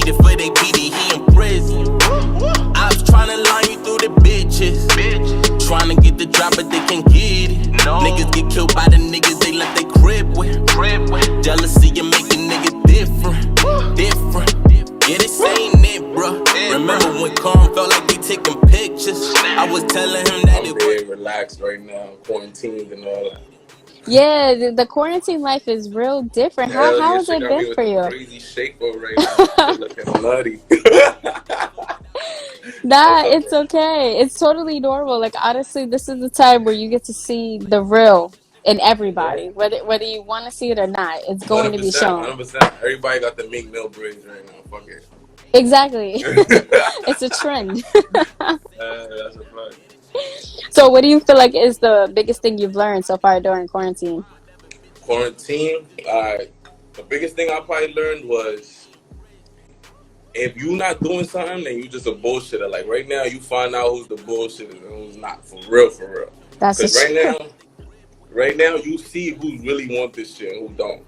needed for they PD, he in prison. I was tryna line you through the bitches. Tryna get the drop, but they can't get it. No. Niggas get killed by the niggas they left their crib with. Jealousy, you make a nigga different. Yeah, this ain't it, bro. Remember when Calm felt like we taking pictures? I was telling him that I'm very relaxed right now, quarantined and all that. Yeah, the quarantine life is real different. How has it been for you? Crazy shape over right now. Looking nutty. Nah, it's okay. It's totally normal. Like honestly, this is the time where you get to see the real in everybody, whether you want to see it or not. It's going to be shown. 100%. Everybody got the Meek Mill braids right now. Fuck it. Exactly. It's a trend. That's a fact. So, what do you feel like is the biggest thing you've learned so far during quarantine? Quarantine, the biggest thing I probably learned was if you're not doing something, then you just a bullshitter. Like right now, you find out who's the bullshitter and who's not. For real. That's Because right now, you see who really want this shit and who don't.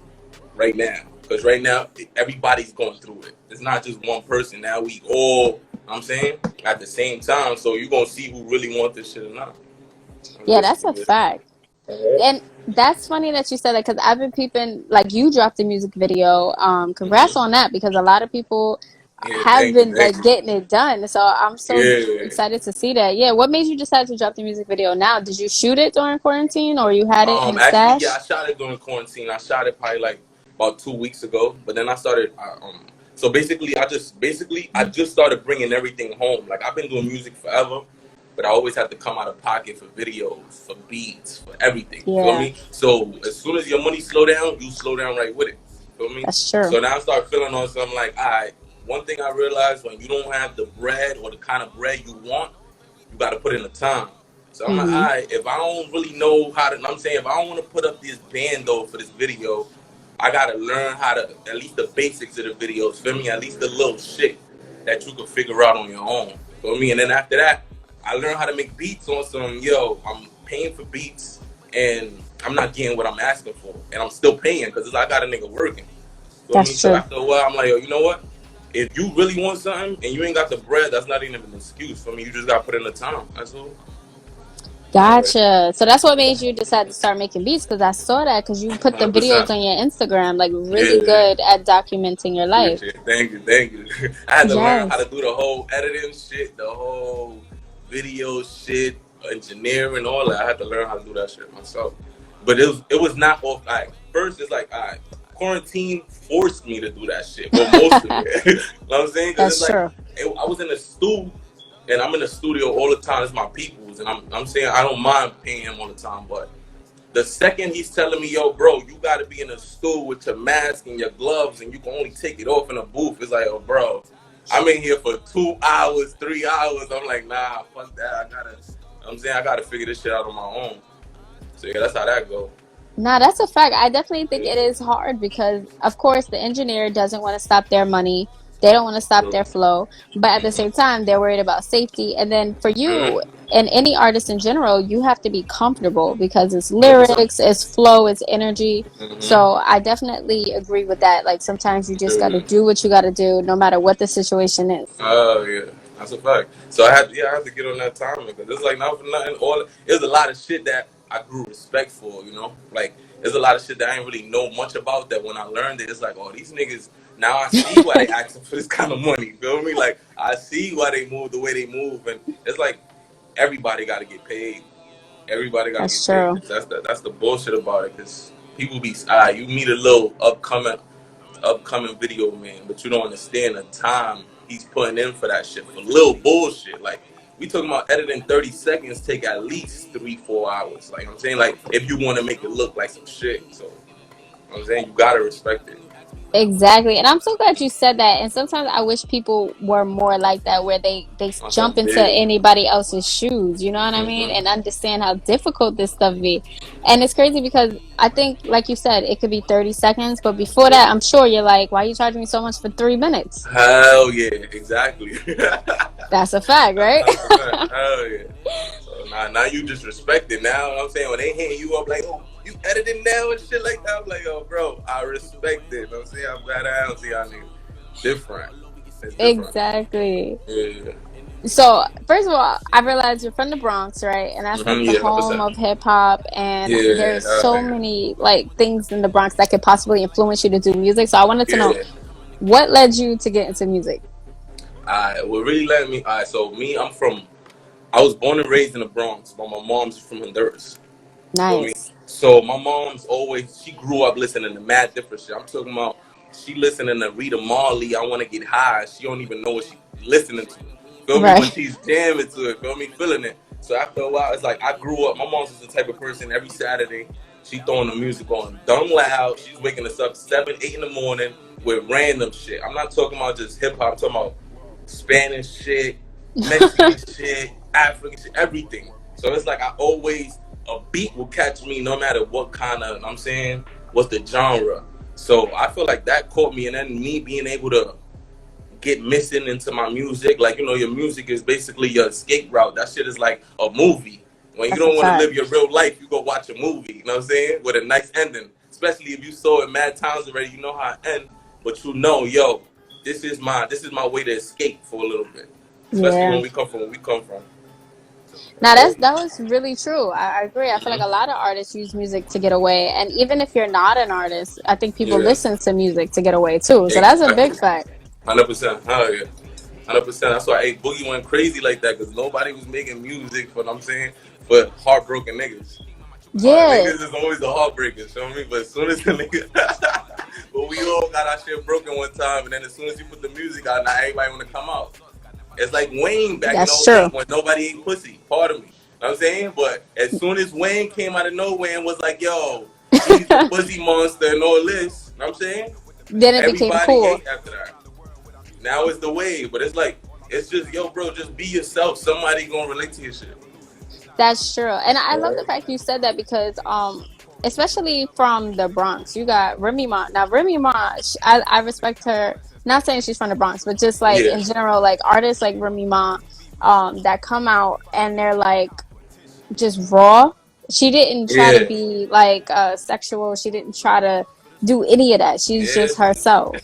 Right now. Because right now, everybody's going through it. It's not just one person. Now we all, I'm saying, at the same time. So you're going to see who really want this shit or not. Yeah, that's a fact. And that's funny that you said that because I've been peeping, like you dropped a music video. Congrats on that because a lot of people have been like getting it done. So I'm so excited to see that. Yeah, what made you decide to drop the music video now? Did you shoot it during quarantine or you had it in Actually, stash? yeah, I shot it during quarantine. I shot it probably like about 2 weeks ago. But then I started, so basically I just started bringing everything home. Like I've been doing music forever. But I always have to come out of pocket for videos, for beats, for everything. Yeah. Feel me? So as soon as your money slow down, you slow down right with it. Feel me? That's true. So now I start feeling on something like, all right, one thing I realized when you don't have the bread or the kind of bread you want, you got to put in the time. So I'm like, all right, if I don't really know how to, I'm saying if I don't want to put up this bando for this video, I got to learn how to, at least the basics of the videos, feel me? At least the little shit that you can figure out on your own. Feel me? And then after that, I learned how to make beats on some, I'm paying for beats and I'm not getting what I'm asking for. And I'm still paying because I got a nigga working. That's true. So after a while, I'm like, yo, you know what? If you really want something and you ain't got the bread, that's not even an excuse for me. You just got to put in the time. That's all. Gotcha. So that's what made you decide to start making beats because I saw that because you put the 100%. videos on your Instagram, like really good at documenting your life. Thank you. I had to learn how to do the whole editing shit, the whole video shit, engineering, all that. I had to learn how to do that shit myself. But it was not off. Like first, it's like, all right, quarantine forced me to do that shit. Well, most of it. You know what I'm saying? That's true. I was in the studio, and I'm in the studio all the time. It's my people's, and I'm saying I don't mind paying him all the time, but the second he's telling me, yo, bro, you got to be in the studio with your mask and your gloves, and you can only take it off in a booth. It's like, oh, bro, I'm in here for 2 hours, 3 hours. I'm like, nah, fuck that. I gotta figure this shit out on my own. So yeah, that's how that goes. Nah, that's a fact. I definitely think it is hard because, of course, the engineer doesn't want to stop their money. They don't want to stop their flow. But at the same time, they're worried about safety. And then for you and any artist in general, you have to be comfortable because it's lyrics, it's flow, it's energy. So I definitely agree with that. Like sometimes you just got to do what you got to do no matter what the situation is. Oh, yeah. That's a fact. So I had to get on that timing because it's like not for nothing. There's a lot of shit that I grew respect for, you know? Like, there's a lot of shit that I didn't really know much about that when I learned it, it's like, oh, these niggas, now I see why they asking for this kind of money, you feel me? Like, I see why they move the way they move, and it's like, everybody got to get paid. Everybody got to get paid. That's the bullshit about it, because people be, you meet a little upcoming video man, but you don't understand the time he's putting in for that shit, for little bullshit, like, we talking about editing 30 seconds take at least 3-4 hours. Like I'm saying, like if you want to make it look like some shit. So I'm saying you gotta respect it. Exactly. And I'm so glad you said that. And sometimes I wish people were more like that where they jump into anybody else's shoes, you know what I mean? And understand how difficult this stuff be. And it's crazy because I think, like you said, it could be 30 seconds. But before that, I'm sure you're like, why are you charging me so much for 3 minutes? Hell yeah, exactly. That's a fact, right? That's a fact. Hell yeah. So now you just respect it. Now, you know what I'm saying? When they hitting you up like, oh, you editing now and shit like that, I'm like, oh, bro, I respect it. You know what I'm saying? I'm glad I don't see y'all niggas different. It's different. Exactly. Yeah. So, first of all, I realize you're from the Bronx, right? And that's like the Yeah, home 100%. of hip hop. And Yeah, there's so many like things in the Bronx that could possibly influence you to do music. So, I wanted to know yeah. what led you to get into music. What really let me. So me, I was born and raised in the Bronx, but my mom's from Honduras. Feel me? Nice. So my mom's always, she grew up listening to mad different shit. I'm talking about she listening to Rita Marley, I Want to Get High. She don't even know what she listening to. Feel me? But Right. she's jamming to it. Feel me? Feeling it. So after a while, it's like I grew up. My mom's just the type of person every Saturday she throwing the music on dumb loud. She's waking us up 7, 8 in the morning with random shit. I'm not talking about just hip hop. I'm talking about Spanish shit, Mexican shit, African shit, everything. So it's like I always, a beat will catch me no matter what kind of, I'm saying, what's the genre. So I feel like that caught me, and then me being able to get missing into my music, like, your music is basically your escape route. That shit is like a movie. When you That's a don't want to live fact. your real life, you go watch a movie, you know what I'm saying? With a nice ending. Especially if you saw it mad times already, you know how it end, but yo, this is my way to escape for a little bit. Especially Yeah. when we come from where we come from. Now So, that was really true. I agree. I feel like a lot of artists use music to get away, and even if you're not an artist, I think people yeah, listen to music to get away too. So that's a big exactly. fact. 100%. Hell yeah. 100%. That's why Boogie went crazy like that, because nobody was making music for what I'm saying, but heartbroken niggas. Yeah, Niggas is always the heartbreakers, feel me? But as soon as the nigga, but we all got our shit broken one time, and then as soon as you put the music out, now everybody want to come out. It's like Wayne back in that's '08 true. when nobody ate pussy. Pardon me. Know what I'm saying? But as soon as Wayne came out of nowhere and was like, yo, he's the pussy monster and all this, know what I'm saying? Then it became Everybody cool. ate after that. Now it's the wave, but it's like, it's just, yo, bro, just be yourself. Somebody gonna relate to your shit. That's true. And I love the Right. fact you said that because especially from the Bronx, you got Remy Ma. Now Remy Ma, I respect her. Not saying she's from the Bronx, but just like Yeah. in general, like artists like Remy Ma that come out and they're like just raw. She didn't try to Yeah. be like sexual. She didn't try to do any of that. She's Yeah. just herself.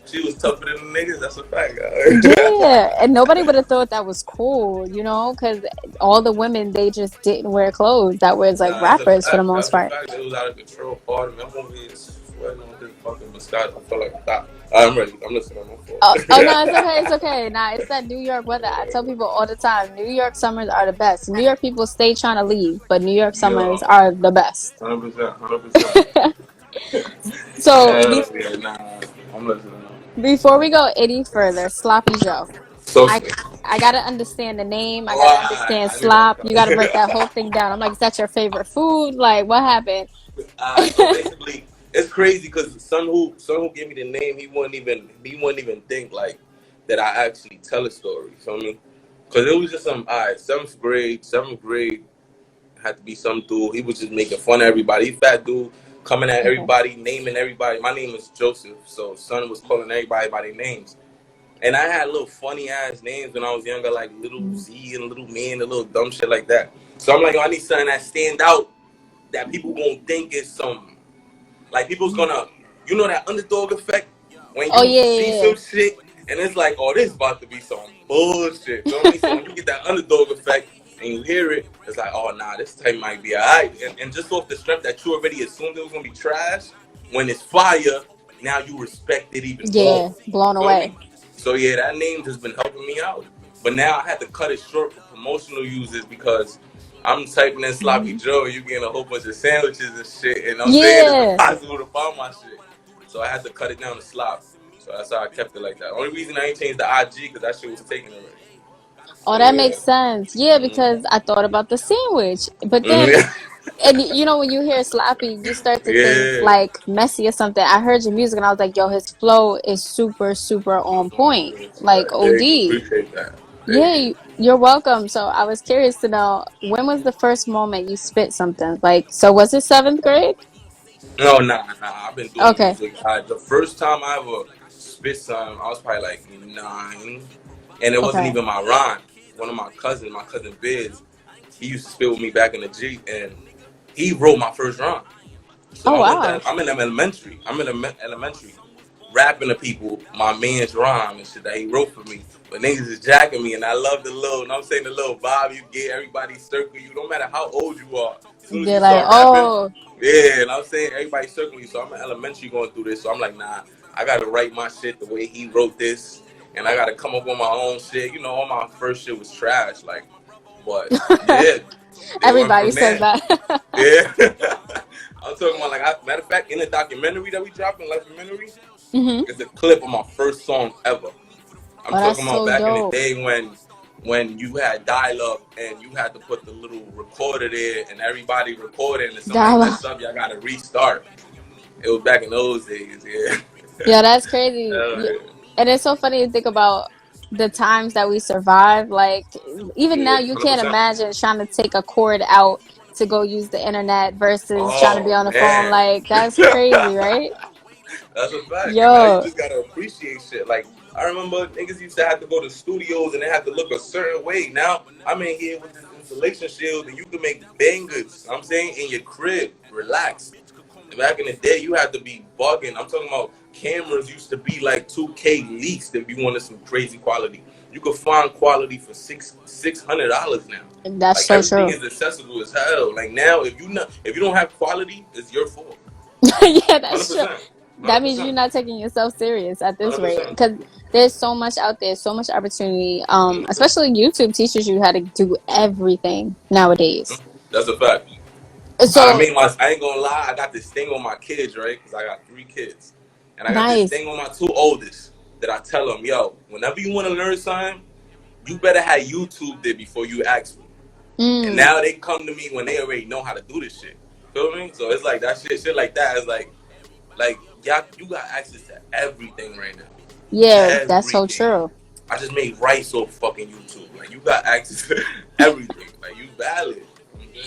She was tougher than the niggas. That's a fact. Yeah, and nobody would have thought that was cool, because all the women they just didn't wear clothes. That was like Nah, that's a rappers for the fact. most That's a part. fact. It was out of control. Part of me. I'm over here sweating on this fucking Moscato. I feel like that. I'm ready. I'm listening. I'm Oh no, it's full. okay, it's okay. Nah, it's that New York weather. I tell people all the time, New York summers are the best. New York people stay trying to leave, but New York summers Yo, are the best. 100%, 100%. So Hell yeah, nah. I'm listening. before we go any further, Sloppy Joe. So, I I gotta understand the name. I oh, gotta understand I knew that was slop. You gotta break that coming. whole thing down. I'm like, is that your favorite food? Like, what happened? So basically, it's crazy because son who gave me the name, he wouldn't even think like that I actually tell a story. Feel me? Because it was just seventh grade had to be some dude. He was just making fun of everybody. He fat dude coming at Okay. everybody, naming everybody. My name is Joseph, so son was calling everybody by their names. And I had little funny ass names when I was younger, like Little Mhm. Z and Little Man and little dumb shit like that. So I'm like, I need something that stand out that people gonna think is some, like people's gonna, that underdog effect when Oh you yeah, see yeah, some shit and it's like, oh, this is about to be some bullshit. You know what I mean? So yeah. when you get that underdog effect and you hear it, it's like, oh nah, this type might be alright. And just off the strength that you already assumed it was gonna be trash, when it's fire, now you respect it even more. Yeah, blown Feel me? away. So yeah, that name has been helping me out. But now I had to cut it short for promotional users because I'm typing in Sloppy Mhm. Joe, you getting a whole bunch of sandwiches and shit, and I'm saying it's Yeah. impossible to find my shit. So I had to cut it down to Slop. So that's how I kept it like that. Only reason I ain't changed the IG because that shit was taken already. Oh, So that yeah. makes sense. Yeah, because I thought about the sandwich. But then, Mm-hmm. and when you hear sloppy, you start to think Yeah. like messy or something. I heard your music and I was like, yo, his flow is super, super on point. Like Thank you. OD. Appreciate that. Thank Yeah, you. you're welcome. So I was curious to know when was the first moment you spit something? Like, so was it seventh grade? No, nah. I've been doing Okay. music. The first time I ever spit something, I was probably like 9, and it wasn't Okay. even my rhyme. One of my cousin Biz, he used to spit with me back in the G, and he wrote my first rhyme. So Oh, I went wow. that I'm in elementary. I'm in elementary, rapping to people my man's rhyme and shit that he wrote for me. But niggas is jacking me, and I love the little, and I'm saying the little vibe you get. Everybody circle you, no matter how old you are. As soon as They're you like, start rapping, oh, yeah, and I'm saying everybody circling you. So I'm in elementary going through this, so I'm like, nah, I gotta write my shit the way he wrote this, and I gotta come up with my own shit. You know, all my first shit was trash, like, but yeah, they went everybody from says there. that. Yeah, I'm talking about matter of fact, in the documentary that we dropped in documentary, Hmm. it's a clip of my first song ever. I'm Oh, that's talking about so back in the dope. day when you had dial up and you had to put the little recorder there and everybody recording and somebody Dialogue. messed up, y'all gotta restart. It was back in those days, yeah. Yeah, that's crazy. Uh, And it's so funny to think about the times that we survived. Like, even now, yeah, you can't 100%. imagine trying to take a cord out to go use the internet versus trying to be Oh on the phone. man. Like, that's crazy, right? That's a fact. And now you Yo, just gotta appreciate shit. Like I remember niggas used to have to go to studios and they had to look a certain way. Now I'm in here with this insulation shield and you can make bangers. I'm saying in your crib, relax. Back in the day, you had to be bugging. I'm talking about cameras used to be like 2K least if you wanted some crazy quality. You could find quality for $600 now. that's Like so everything true. is accessible as hell. Like now, if you don't have quality, it's your fault. Yeah, that's Hundred true. percent. That Hundred means you're percent. not taking yourself serious at this Hundred rate percent. because there's so much out there, so much opportunity. Mhm. Especially YouTube teaches you how to do everything nowadays. That's a fact. So I ain't gonna lie. I got this thing on my kids, right? Because I got 3 kids, and I got this nice. thing on my 2 oldest that I tell them, yo, whenever you want to learn something, you better have YouTube there before you ask me. And Mm, now they come to me when they already know how to do this shit. Feel me? So it's like that shit like that is like y'all, you got access to everything right now. yeah, that's so Everything. true. I just made rice off fucking YouTube. Like you got access to everything. Like you valid. Okay?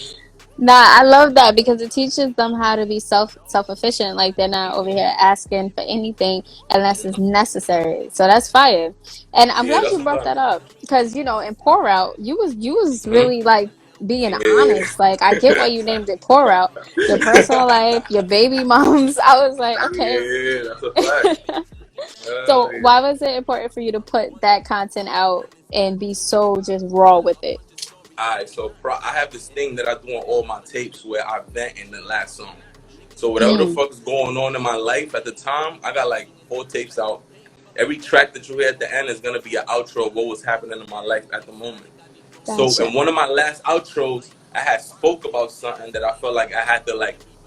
Nah, I love that because it teaches them how to be self-efficient. Like they're not over here asking for anything unless it's necessary. So that's fire. And I'm Yeah, glad that's you a brought fact. that up because in Pour Out, you was Hmm. really like being Yeah. honest. Like I get why you named it Pour Out. Your personal life, your baby moms. I was like, okay. Yeah, that's a fact. So Yeah. why was it important for you to put that content out and be so just raw with it? Alright, so I have this thing that I do on all my tapes where I vent in the last song. So whatever the Mm, fuck is going on in my life at the time, I got like 4 tapes out. Every track that you hear at the end is gonna be an outro of what was happening in my life at the moment. So gotcha. in one of my last outros, I had spoke about something that I felt like I had to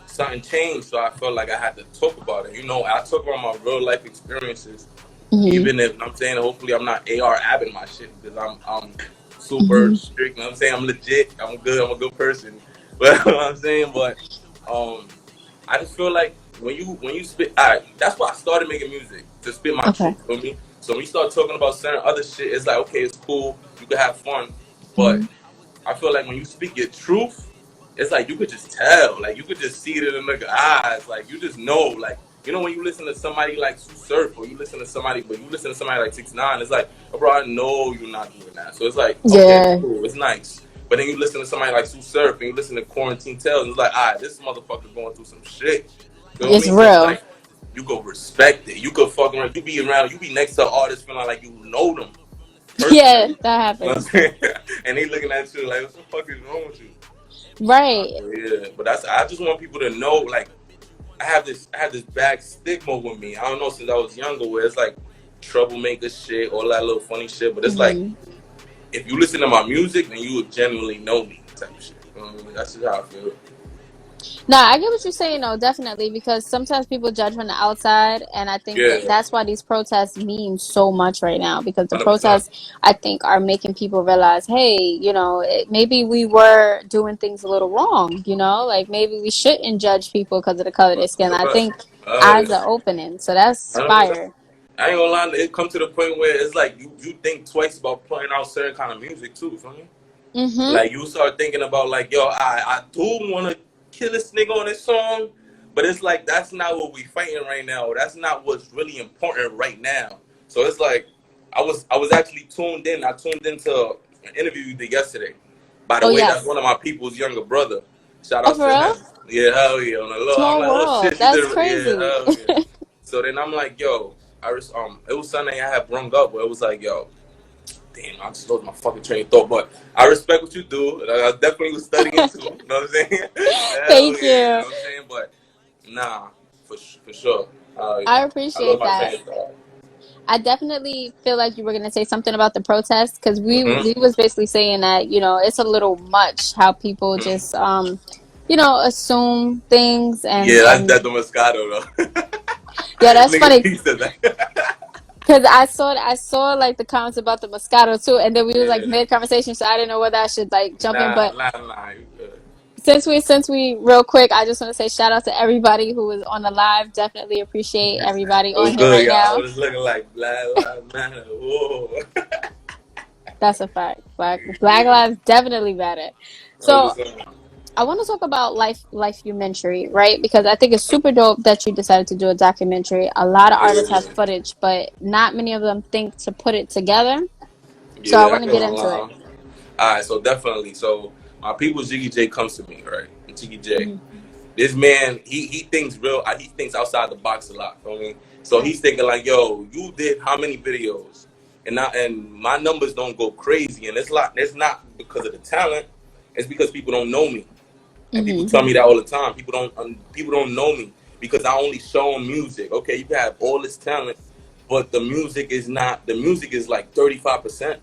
something changed, so I felt like I had to talk about it. You know, I talk about my real life experiences, Hmm. even if I'm saying hopefully I'm not AR abbing my shit because I'm super Hmm. strict. You know what I'm saying? I'm legit. I'm good. I'm a good person. But you know what I'm saying, but um, I just feel like when you spit, that's why I started making music to spit my Okay. truth. You know me? So when you start talking about certain other shit, it's like okay, it's cool. You can have fun, but Mhm. I feel like when you speak your truth, it's like you could just tell, like you could just see it in the eyes, like you just know, like when you listen to somebody like Sue Surf or you listen to somebody, but you listen to somebody like 6ix9ine, it's like, oh, bro, I know you're not doing that. So it's like, okay, Yeah, cool, it's nice. But then you listen to somebody like Sue Surf and you listen to Quarantine Tales, and it's like, this motherfucker going through some shit. Feel it's me? So it's real. like you go respect it. You could fuck around. You be next to artists feeling like you know them Yeah, personally. that You know what I'm happens. saying? And they looking at you like, what the fuck is wrong with you? Right. Yeah, but I just want people to know, like, I have this bad stigma with me. I don't know since I was younger, where it's like troublemaker shit, all that little funny shit. But it's like, Hmm. if you listen to my music, then you would genuinely know me, type of shit. You know what I mean? That's just how I feel. No, I get what you're saying, though, definitely, because sometimes people judge from the outside, and I think that Yeah, that's why these protests mean so much right now, because the 100%. protests, I think, are making people realize, hey, maybe we were doing things a little wrong, like maybe we shouldn't judge people because of the color of their skin. I think 100%. eyes are opening, so that's 100%. fire. I ain't gonna lie, it come to the point where it's like you think twice about putting out certain kind of music too, feel me? Mm-hmm. Like you start thinking about like, yo, I do want to kill this nigga on this song, but it's like that's not what we fighting right now. That's not what's really important right now. So it's like I was actually tuned in. I tuned into an interview you did yesterday. By the Oh, way, that's yes. one of my people's younger brother. Shout Oh, out for to real? him. Yeah, hell yeah. On the low, I'm Small like, oh world. shit, you That's did, yeah, crazy. hell yeah. So then I'm like, yo, it was something I had brung up where it was like, yo, damn, I just lost my fucking train of thought. But I respect what you do. And I definitely was studying too. You know what I'm saying? Hell Thank yeah, you you. know what I'm saying? But nah, for sure. I I lost appreciate my that. train of thought. I definitely feel like you were gonna say something about the protest because we Mm-hmm. was basically saying that it's a little much how people just assume things and Yeah, that's the Moscato though. yeah, that's Nigga funny P said that. because I saw like the comments about the Moscato too, and then we was like Yeah. mid conversation, so I didn't know whether I should like jump in, Nah, but nah, nah. You good. since we real quick, I just want to say shout out to everybody who was on the live. Definitely appreciate everybody It was on here good, right y'all. I now. was looking like Black Lives Matter. Whoa. That's a fact. Black lives definitely matter. So 100%. I want to talk about documentary, right? Because I think it's super dope that you decided to do a documentary. A lot of artists have Yeah, footage, but not many of them think to put it together. So I yeah, I want to ain't get gonna into it. lie. Alright, so definitely. So my people Jiggy J comes to me, right? And Jiggy J. Hmm. This man, he thinks he thinks outside the box a lot, feel me? So Right. he's thinking like, yo, you did how many videos? And my numbers don't go crazy. And it's not because of the talent, it's because people don't know me. And people Hmm. tell me that all the time. People don't know me because I only show them music. Okay, you can have all this talent, but the music is not. The music is like 35%.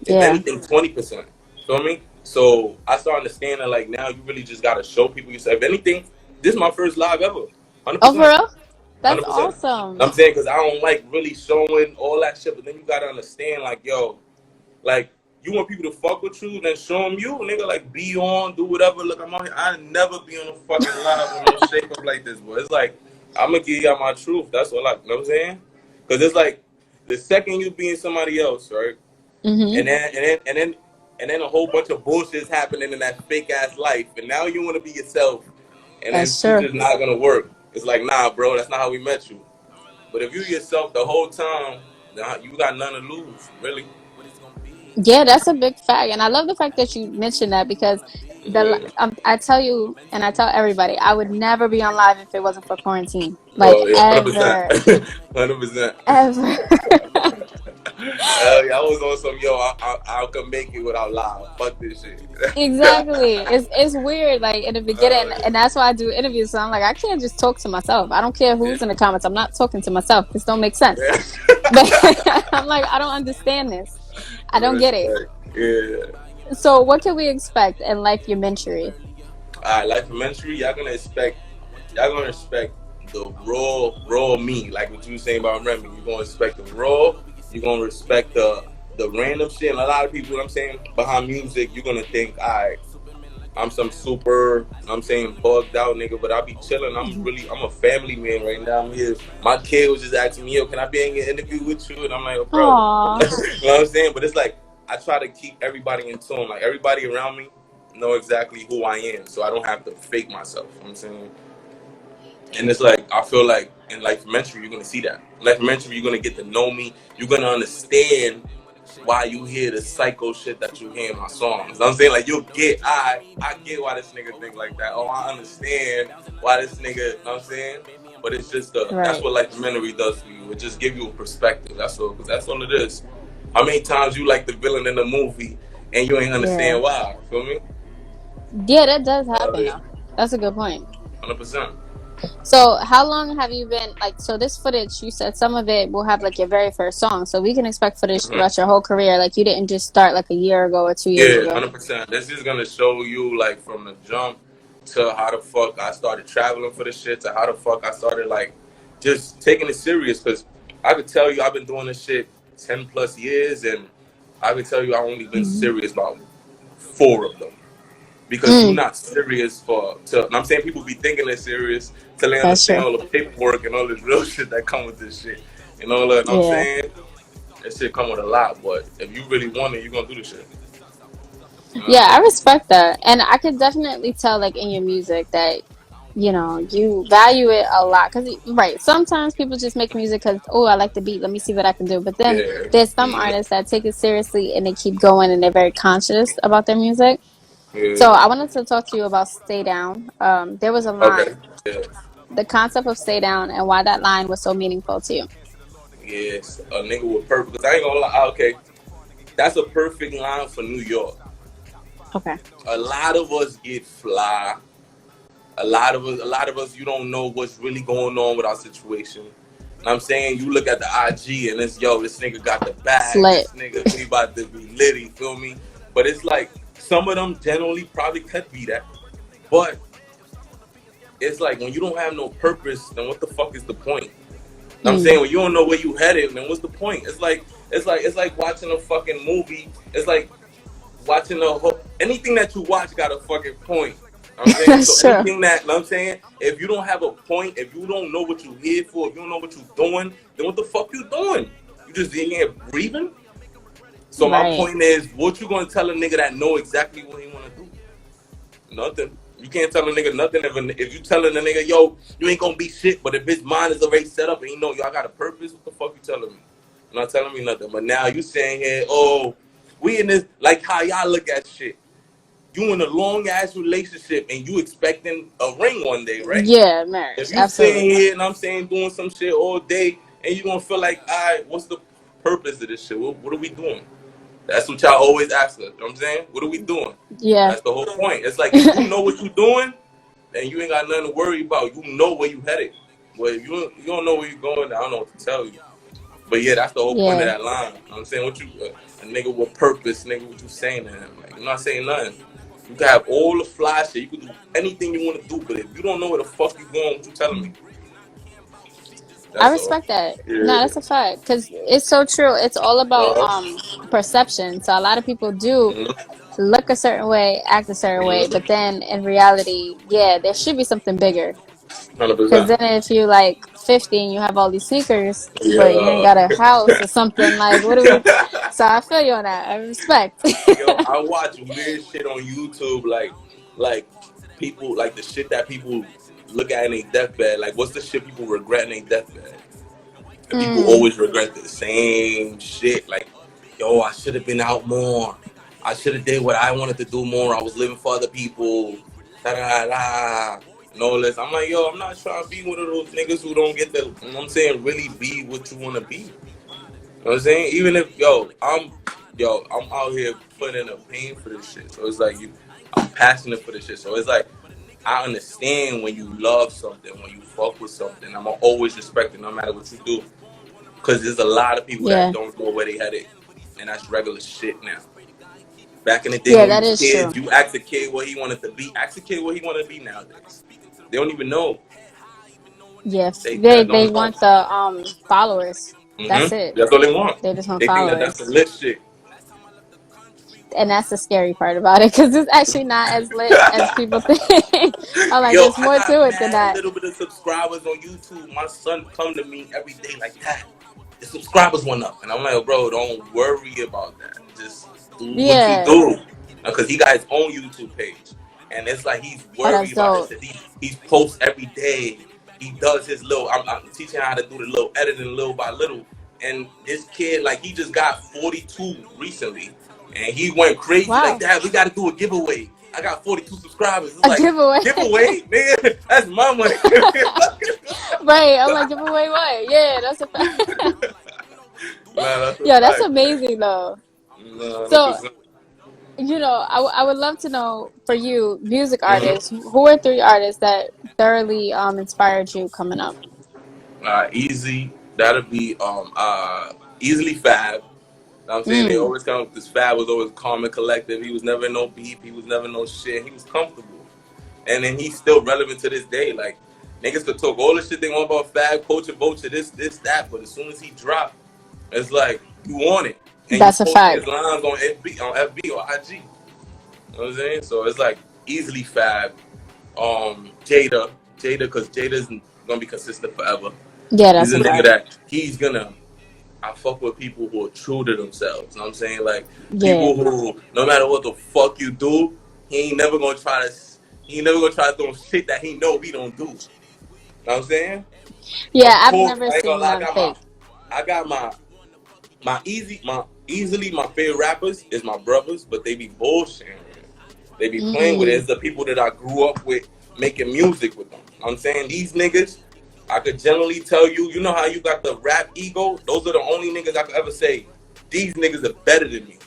If Yeah. anything, 20%. Feel me? So I start understanding like now you really just gotta show people yourself. If anything, this is my first live ever. Hundred Oh, for percent. real? That's 100%. awesome. I'm saying because I don't like really showing all that shit, but then you gotta understand like yo, like, you want people to fuck with you, then show them you, nigga. Like, be on, do whatever. Look, I'm out here. I never be on a fucking live on no shake up like this, but it's like, I'm gonna give y'all my truth. That's all you know what I'm saying? Because it's like, the second you being somebody else, right? Hmm. And then a whole bunch of bullshit's happening in that fake ass life, and now you want to be yourself, and then That's shit true. just not gonna work. It's like, nah, bro, that's not how we met you. But if you yourself the whole time, nah, you got nothing to lose, really. Yeah, that's a big fact, and I love the fact that you mentioned that because Yeah. I tell you, and I tell everybody, I would never be on live if it wasn't for quarantine, like Oh yeah, 100%, ever, 100%. ever. Hell yeah, I was on some yo. I can make it without live. Fuck this shit. Exactly. It's weird, like in the beginning, Yeah, and that's why I do interviews. So I'm like, I can't just talk to myself. I don't care yeah, who's in the comments. I'm not talking to myself. This don't make sense. yeah. But I'm like, I don't understand this. I don't get it. Respect. Yeah. So what can we expect in Life Documentary? All right, like commentary, y'all gonna expect the raw me, like what you were saying about Remy. You're gonna expect the raw. You're gonna respect the random shit. And a lot of people, what I'm saying, behind music, you're gonna think, all right, I'm some super, I'm saying bugged out nigga, but I be chilling. I'm a family man right now. I'm here. My kid was just asking me, yo, can I be in an interview with you? And I'm like, oh, bro, Aw. you know what I'm saying? But it's like I try to keep everybody in tune. Like everybody around me know exactly who I am, so I don't have to fake myself. You know what I'm saying? And it's like I feel like in Life Documentary, you're gonna see that. In Life Documentary, you're gonna get to know me. You're gonna understand why you hear the psycho shit that you hear in my songs. I'm saying like you'll get I get why this nigga think like that. Oh, I understand why this nigga, you know what I'm saying? But it's just that's Right. what like documentary does for you. It just give you a perspective. That's all, because that's all it is. How many times you like the villain in the movie and you ain't Yeah. understand why? Feel me? Yeah, that does happen Yeah, though. That's a good point. 100%. So, how long have you been like? So, this footage, you said some of it will have like your very first song. So, we can expect footage throughout your whole career. Like, you didn't just start like a year ago or 2 years Yeah, ago. 100%. This is gonna show you like from the jump to how the fuck I started traveling for the shit to how the fuck I started like just taking it serious. Cause I could tell you I've been doing this shit 10 plus years, and I could tell you I only been Hmm. serious about 4 of them. Because you're Mm, not serious and I'm saying people be thinking they're serious till they that's understand true. all the paperwork and all this real shit that come with this shit. And all that, you know what I'm Yeah. saying? That shit come with a lot, but if you really want it, you're gonna do the shit. You know what Yeah, I'm I saying? respect that. And I could definitely tell, like, in your music that, you value it a lot. Because, right, sometimes people just make music because, oh, I like the beat. Let me see what I can do. But then Yeah. there's some Mm-hmm. artists that take it seriously and they keep going and they're very conscious about their music. Yeah. So I wanted to talk to you about Stay Down. There was a Okay. line. Yeah. the concept of stay down and why that line was so meaningful to you. Yes, a nigga with purpose. Cause I ain't gonna lie. Okay, that's a perfect line for New York. Okay. A lot of us get fly. A lot of us, you don't know what's really going on with our situation. And I'm saying, you look at the IG and it's, yo, this nigga got the bag. Slit. This nigga, he about to be lit. You feel me? But it's like some of them generally probably could be that. But it's like when you don't have no purpose, then what the fuck is the point? I'm saying, when you don't know where you headed, then what's the point? It's like watching a fucking movie. It's like watching anything that you watch got a fucking point. I'm saying, That's so true. anything that I'm saying, if you don't have a point, if you don't know what you're here for, if you don't know what you're doing, then what the fuck you doing? You just in here breathing? So my Right. point is, what you gonna tell a nigga that know exactly what he wanna do? Nothing. You can't tell a nigga nothing if you telling a nigga, yo, you ain't gonna be shit, but if his mind is already set up and he know, yo, I got a purpose, what the fuck you telling me? You're not telling me nothing. But now you saying here, oh, we in this, like how y'all look at shit. You in a long ass relationship and you expecting a ring one day, right? Yeah, marriage. If you Absolutely. sitting here and I'm saying doing some shit all day and you gonna feel like, all right, what's the purpose of this shit? What are we doing? That's what y'all always ask us. You know what I'm saying? What are we doing? Yeah. That's the whole point. It's like, if you know what you're doing, then you ain't got nothing to worry about. You know where you headed. But if you don't know where you're going, I don't know what to tell you. But yeah, that's the whole point of that line. You know what I'm saying? What you, a nigga with purpose, nigga, what you saying to him? Like, you're not saying nothing. You can have all the fly shit. You can do anything you want to do. But if you don't know where the fuck you going, what you telling me? That's I respect that. Yeah. No, that's a fact. Because it's so true. It's all about perception. So a lot of people do look a certain way, act a certain way, but then in reality, yeah, there should be something bigger. 100%. Because then if you like 50 and you have all these sneakers, but you ain't Yeah. got a house or something, like what do we? So I feel you on that. I respect. Yo, I watch weird shit on YouTube, like people, like the shit that people look at in their deathbed. Like, what's the shit people regret in their deathbed? And people always regret the same shit. Like, yo, I should have been out more. I should have did what I wanted to do more. I was living for other people. Da da da. And all this. I'm like, yo, I'm not trying to be one of those niggas who don't get the, you know what I'm saying, really be what you want to be. You know what I'm saying? Even if, I'm out here putting in a pain for this shit. So it's like, I'm passionate for this shit. So it's like, I understand when you love something, when you fuck with something. I'm always respect it no matter what you do. Because there's a lot of people that don't know where they headed. And that's regular shit now. Back in the day when we was kids, you asked a kid what he wanted to be. Ask a kid what he wanted to be nowadays. They don't even know. Yes, they want the followers. That's it. That's all they want. They just want They think that followers. that's the lit shit. And that's the scary part about it, because it's actually not as lit as people think. I'm like, Yo, there's more to it than that. A little bit of subscribers on YouTube. My son come to me every day like, Dad, the subscribers went up. And I'm like, bro, don't worry about that. Just do what you do. Because he got his own YouTube page. And it's like he's worried about it. He posts every day. He does his little, I'm teaching him how to do the little editing little by little. And this kid, like, he just got 42 recently. And he went crazy like, Dad, we got to do a giveaway. I got 42 subscribers. It's like, giveaway? Giveaway? Nigga, that's my money. Right. I'm like, giveaway what? Yeah, that's a fact. That's amazing, though. So, I would love to know, for you, music artists, who are 3 artists that thoroughly inspired you coming up? Easy. That'll be easily Fab. I'm saying they always come up. This Fab was always calm and collective. He was never no beef. He was never no shit. He was comfortable, and then he's still relevant to this day. Like, niggas could talk all the shit they want about Fab, Poacher, this, that, but as soon as he dropped, it's like you want it, and that's you a fact. His lines on FB or IG. You know what I'm saying? So it's like easily Fab, Jada, because Jada's gonna be consistent forever. Yeah, that's he's a nigga that he's gonna. I fuck with people who are true to themselves. You know what I'm saying? Like, people who, no matter what the fuck you do, he ain't never gonna try to do shit that he know he don't do. You know what I'm saying? Yeah, I've never seen them fake. I got my easily my favorite rappers is my brothers, but they be bullshitting. They be playing with it. It's the people that I grew up with making music with them. I'm saying these niggas, I could generally tell you, you know how you got the rap ego? Those are the only niggas I could ever say, these niggas are better than me.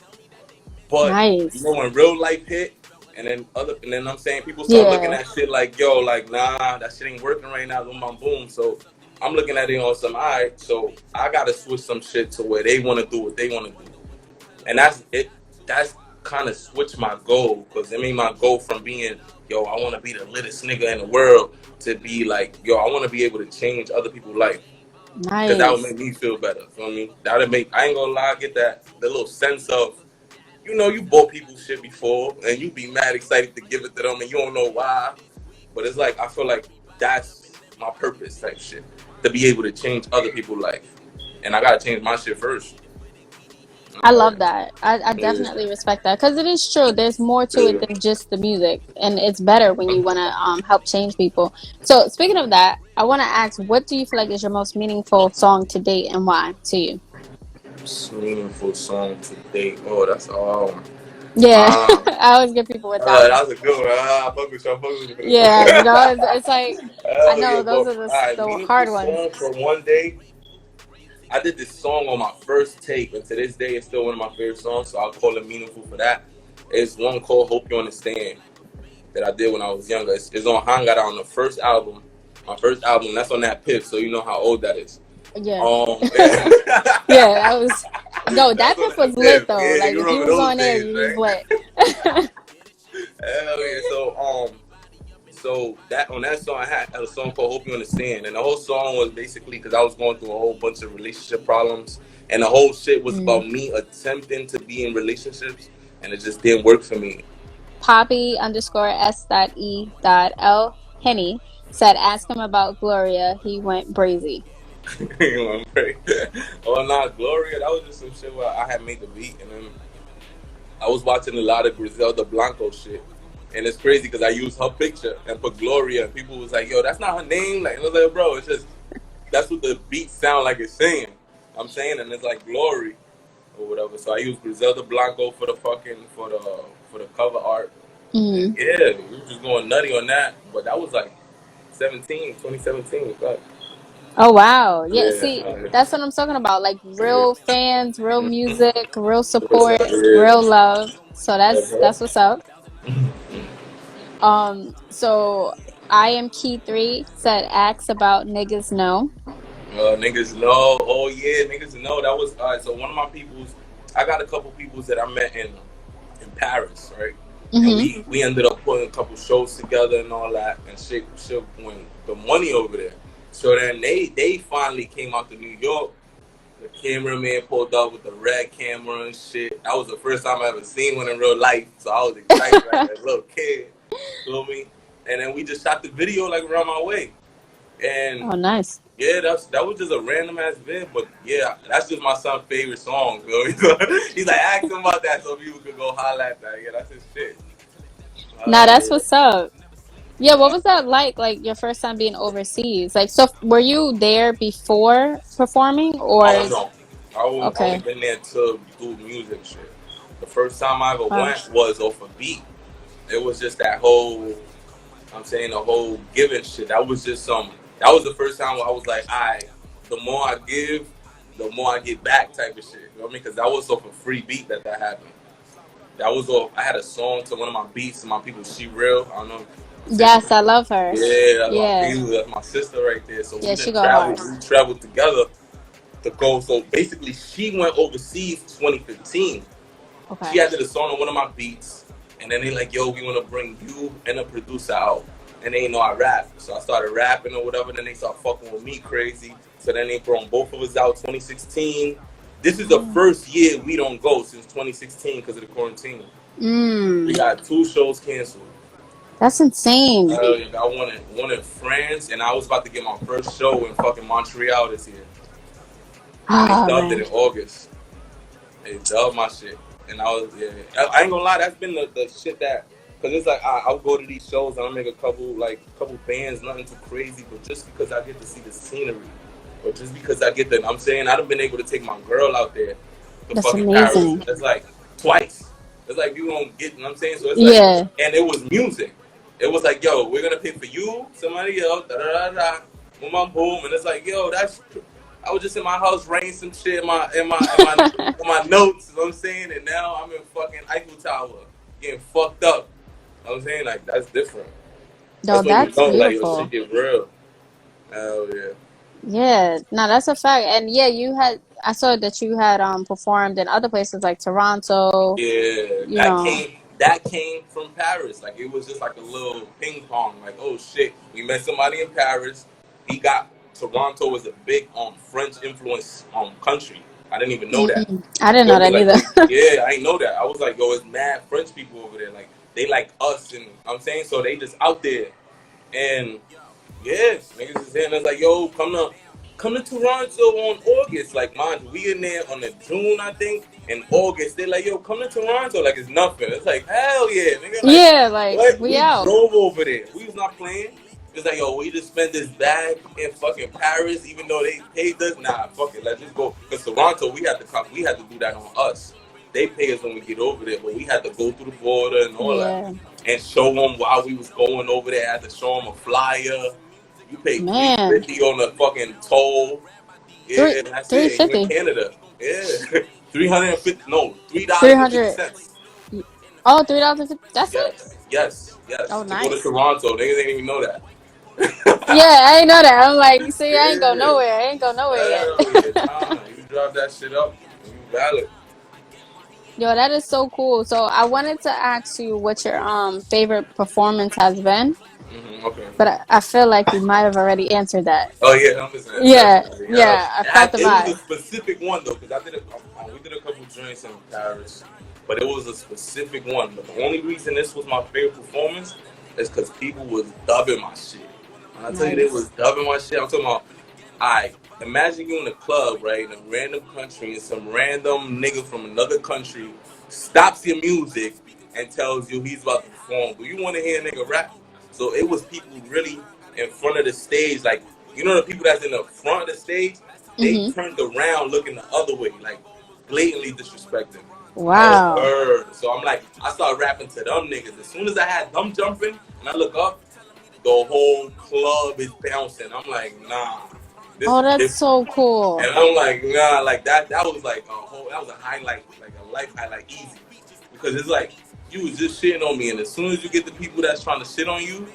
But you know Nice. when real life hit, and then I'm saying people start looking Yeah. at shit like, yo, like nah, that shit ain't working right now, boom, boom, boom. So I'm looking at it on some alright, so I gotta switch some shit to where they wanna do what they wanna do. And that's it. That's kind of switched my goal, because I mean my goal from being, yo, I want to be the littest nigga in the world, to be like, yo, I want to be able to change other people's life, because that would Nice. make me feel better. Feel me? That would make, I ain't gonna lie, get that the little sense of, you know, you bought people shit before and you be mad excited to give it to them and you don't know why, but it's like I feel like that's my purpose type shit, to be able to change other people's life, and I gotta change my shit first. I Like, love that. I yeah, definitely respect that because it is true. There's more to it yeah. than just the music, and it's better when you want to help change people. So, speaking of that, I want to ask, what do you feel like is your most meaningful song to date, and why to you? Meaningful song to date. Oh, that's Yeah, um, I always give people with that one. that was a good one. I fuck with you. I fuck with you for this one. Yeah, it's like I Hell yeah, know but those are all right, the meaningful hard ones. song for one day. I did this song on my first take, and to this day, it's still one of my favorite songs. So I'll call it meaningful for that. It's one called "Hope You Understand" that I did when I was younger. It's on Hangara on the first album. My first album. That's on that PIFE, so you know how old that is. Yeah, Yeah. yeah, that was no, That's that on piff was that lit PIFE. though. Yeah, Like you if you remember was those on there, days, you was right? lit. Hell yeah. So that on that song, I had a song called "Hope You Understand," and the whole song was basically because I was going through a whole bunch of relationship problems, and the whole shit was Mm. about me attempting to be in relationships, and it just didn't work for me. Poppy underscore S.E.L. Henny said, ask him about Gloria. He went brazy. You know what I'm saying? Oh, not Gloria. That was just some shit where I had made the beat, and then I was watching a lot of Griselda Blanco shit. And it's crazy because I used her picture and put Gloria, and people was like, "Yo, that's not her name." Like, I was like, "Bro, it's just that's what the beat sound like it's saying." I'm saying, and it's like glory or whatever. So I used Griselda Blanco for the for the cover art. And Mm. yeah, we were just going nutty on that. But that was like 2017. But Oh wow. Yeah, yeah, see, that's what I'm talking about. Like yeah, real fans, real music, real support, yeah, real love. So yeah. that's what's up. So I am Key 3 said ask about niggas know. Niggas know. Oh yeah, niggas know. That was all right. So one of my peoples, I got a couple peoples that I met in Paris, right? And Mm-hmm. we ended up putting a couple shows together and all that, and shit went the money over there. So then they finally came out to New York. The cameraman pulled up with the red camera and shit. That was the first time I ever seen one in real life. So I was excited like a little kid. Feel me? And then we just shot the video like around my way. And Oh nice. yeah, that was just a random ass vid, but yeah, that's just my son's favorite song. Bro. He's like, ask him about that so people could go holler at that. Yeah, that's his shit. Now that's Yeah. what's up. Yeah, what was that like your first time being overseas? Like, so were you there before performing Oh or no, I only okay. been there to do music shit. The first time I ever Wow. went was off a beat. It was just that whole, I'm saying the whole giving shit. That was just some. That was the first time where I was like, the more I give, the more I get back type of shit. You know what I mean? Because that was off a free beat that happened. That was all. I had a song to one of my beats and my people. She real. I don't know. Yes, I love her. Yeah, that's my Yeah. people. That's my sister right there. So Yeah, we she done go traveled. hard. We traveled together to go. So basically, she went overseas 2015. Okay. She had did a song on one of my beats, and then they like, yo, we want to bring you and a producer out. And they ain't know I rap, so I started rapping or whatever. Then they started fucking with me crazy. So then they brought both of us out 2016. This is the first year we don't go since 2016 because of the quarantine. We Mm. got 2 shows canceled. That's insane. I wanted one in France, and I was about to get my first show in fucking Montreal this year, and they Oh dubbed it man. in August. They dubbed my shit, and I was I ain't gonna lie, that's been the shit that, cause it's like I'll go to these shows and I'll make a couple bands, nothing too crazy, but just because I get to see the scenery, or just because I get the, I'm saying I done been able to take my girl out there to That's fucking Paris. amazing. It's like twice. It's like you don't get, you know what I'm saying? So it's like, Yeah. and it was music. It was like, yo, we're gonna pay for you, somebody else, da da da da, boom, boom, boom, and it's like, yo, that's. I was just in my house writing some shit in my notes. You know what I'm saying, and now I'm in fucking Eiffel Tower getting fucked up. You know what I'm saying, like that's different. No, That's when you that's know, like your shit beautiful. get real. Hell yeah. Yeah, no, that's a fact. And yeah, I saw that you had performed in other places like Toronto, Yeah, you know. that came from Paris. Like it was just like a little ping pong. Like, oh shit, we met somebody in Paris. He got Toronto was a big French influence country. I didn't even know that. I didn't know Feel me? that Like, either. yeah, I didn't know that. I was like, yo, it's mad French people over there. Like they like us, and I'm saying so they just out there. And yeah, niggas is here and it's like, yo, come to Toronto on August. Like, man, we in there on the June, I think, in August. They like, yo, come to Toronto. Like, it's nothing. It's like, hell yeah, nigga. Like, Yeah, like what? we We out. drove over there. We was not playing. It's like, yo, we just spent this bag in fucking Paris, even though they paid us. Nah, fuck it, let's just go. Cause Toronto, we had to do that on us. They pay us when we get over there, but we had to go through the border and all that, Yeah. and show them while we was going over there. I had to show them a flyer. You pay Man. $3.50 on the fucking toll. Three Yeah, and that's three it. You in fifty. Canada. Yeah. 350 no, $3.50. 300. Oh, $3.50. That's it? Yes. Oh, To go to nice. Toronto. Niggas ain't even know that. Yeah, I ain't know that. I'm like, see, I ain't go Yeah. nowhere. I ain't go nowhere yet. Hell yeah. Nah. You drive that shit up and you valid. Yo, that is so cool. So I wanted to ask you what your favorite performance has been, Okay. but I feel like you might have already answered that. Oh yeah, 100%, Yeah, definitely. yeah, I felt the It was a vibe. specific one though, because we did a couple joints in Paris, but it was a specific one. But the only reason this was my favorite performance is because people was dubbing my shit. When I tell you they was Nice. dubbing my shit, I'm talking about. Imagine you in a club, right, in a random country, and some random nigga from another country stops your music and tells you he's about to perform. Do you want to hear a nigga rap? So it was people really in front of the stage, like the people that's in the front of the stage, they Mm-hmm. turned around looking the other way, like blatantly disrespecting. Oh, Wow. word. So I'm like, I started rapping to them niggas. As soon as I had them jumping, and I look up, the whole club is bouncing. I'm like, nah, this Oh, is that's different. so cool. And I'm like, nah, like that was like that was a highlight, like a life highlight, easy. Because it's like you was just shitting on me, and as soon as you get the people that's trying to shit on you,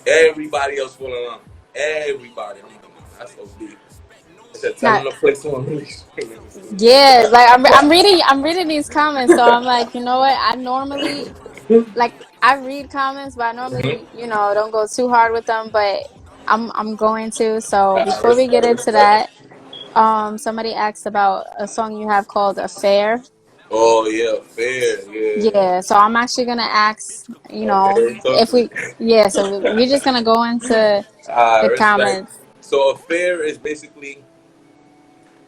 everybody else falling on. Everybody. I'm like, nah, that's so deep. I said, tell Now, them to play some of these. yeah, like I'm reading these comments, so I'm like, you know what? I normally like I read comments, but I normally, don't go too hard with them, but I'm going to. So before we get into Respect. that, somebody asked about a song you have called Affair. Oh yeah, fair, yeah. Yeah, so I'm actually gonna ask, Okay, talk if to me. we're just gonna go into the Respect. comments. So a fair is basically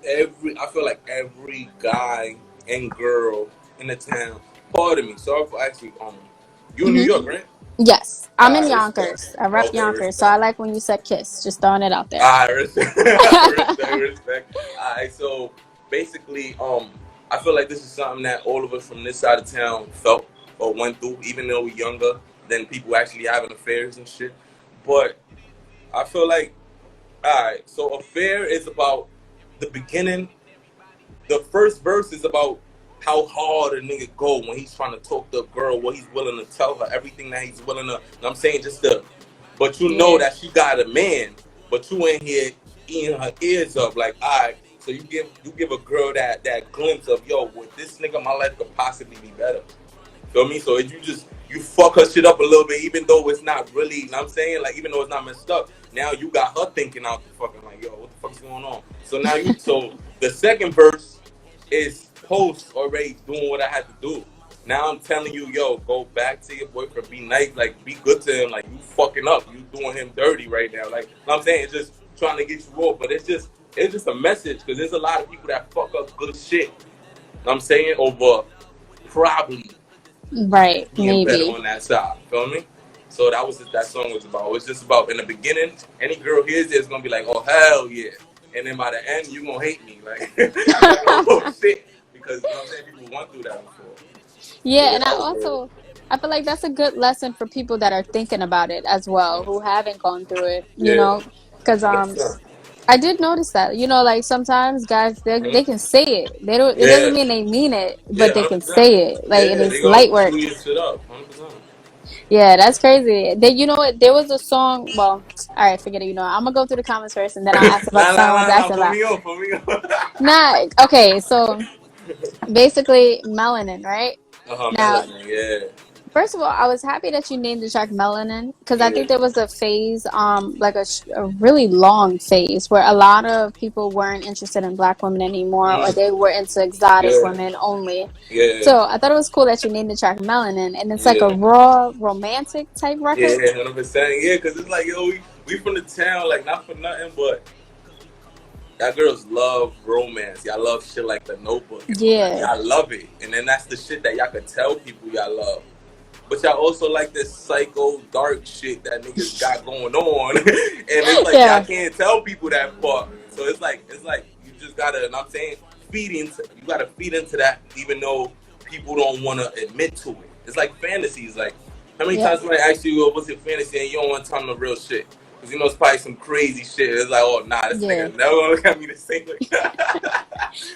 I feel like every guy and girl in the town. Pardon me. Sorry for actually you in New Hmm. York, right? Yes, I'm in Respect. Yonkers. I rep Okay, Yonkers, so respect. I like when you said kiss. Just throwing it out there. Respect. Respect. Alright, so basically, I feel like this is something that all of us from this side of town felt or went through, even though we're younger than people actually having affairs and shit. But I feel like, alright, so affair is about the beginning. The first verse is about how hard a nigga go when he's trying to talk to a girl, what he's willing to tell her, everything that he's willing to. I'm saying but you know Yeah. that she got a man, but you in here eating her ears up, like, alright. So you give a girl that glimpse of, yo, with this nigga, my life could possibly be better. Feel me? So if you fuck her shit up a little bit, even though it's not really, you know what I'm saying? Like, even though it's not messed up, now you got her thinking out the fucking, like, yo, what the fuck's going on? So now so the second verse is post already doing what I had to do. Now I'm telling you, yo, go back to your boyfriend, be nice, like, be good to him, like, you fucking up, you doing him dirty right now. Like, you know what I'm saying? It's just trying to get you raw, but it's just a message, because there's a lot of people that fuck up good shit, you know what I'm saying, over probably Right, being better maybe. on that side. Feel me? So that was what that song was about. It's just about in the beginning, any girl hears it is gonna be like, oh hell yeah. And then by the end you gonna hate me. Like you're like, oh shit. Because you know what I'm saying, people went through that before. So Yeah, yeah, and that was good. I I feel like that's a good lesson for people that are thinking about it as well, who haven't gone through it, you Yeah, know, because 100%. I did notice that, you know, like sometimes guys they can say it. They don't. It Yeah, doesn't mean they mean it, yeah, but they can 100%. say it. Like it Yeah, is they gonna light chew work. your shit up, 100%. Yeah, that's crazy. Then you know what? There was a song. Well, all right, forget it. You know, I'm gonna go through the comments first, and then I'll ask about the song I want to ask Put about. me on, put me on. Nah, okay. So basically, melanin, right? Now, Melanin, yeah, first of all, I was happy that you named the track Melanin because I yeah. think there was a phase, like a really long phase where a lot of people weren't interested in black women anymore, or they Mm, were into exotic yeah, women only. yeah, So I thought it was cool that you named the track Melanin, and it's like a yeah. raw romantic type record. Yeah, 100%. Yeah, because it's like, yo, we from the town, like, not for nothing, but y'all girls love romance. Y'all love shit like The Notebook and all that. Yeah, Y'all love it. And then that's the shit that y'all can tell people y'all love. But y'all also like this psycho dark shit that niggas got going on. And it's like y'all yeah, can't tell people that part. So it's like you just gotta, and I'm saying, you gotta feed into that even though people don't wanna admit to it. It's like fantasies. Like how many yeah, times when I ask you what's your fantasy and you don't want to tell them the real shit? Cause you know it's probably some crazy shit. It's like, oh nah, this yeah. nigga never gonna look at me the same way.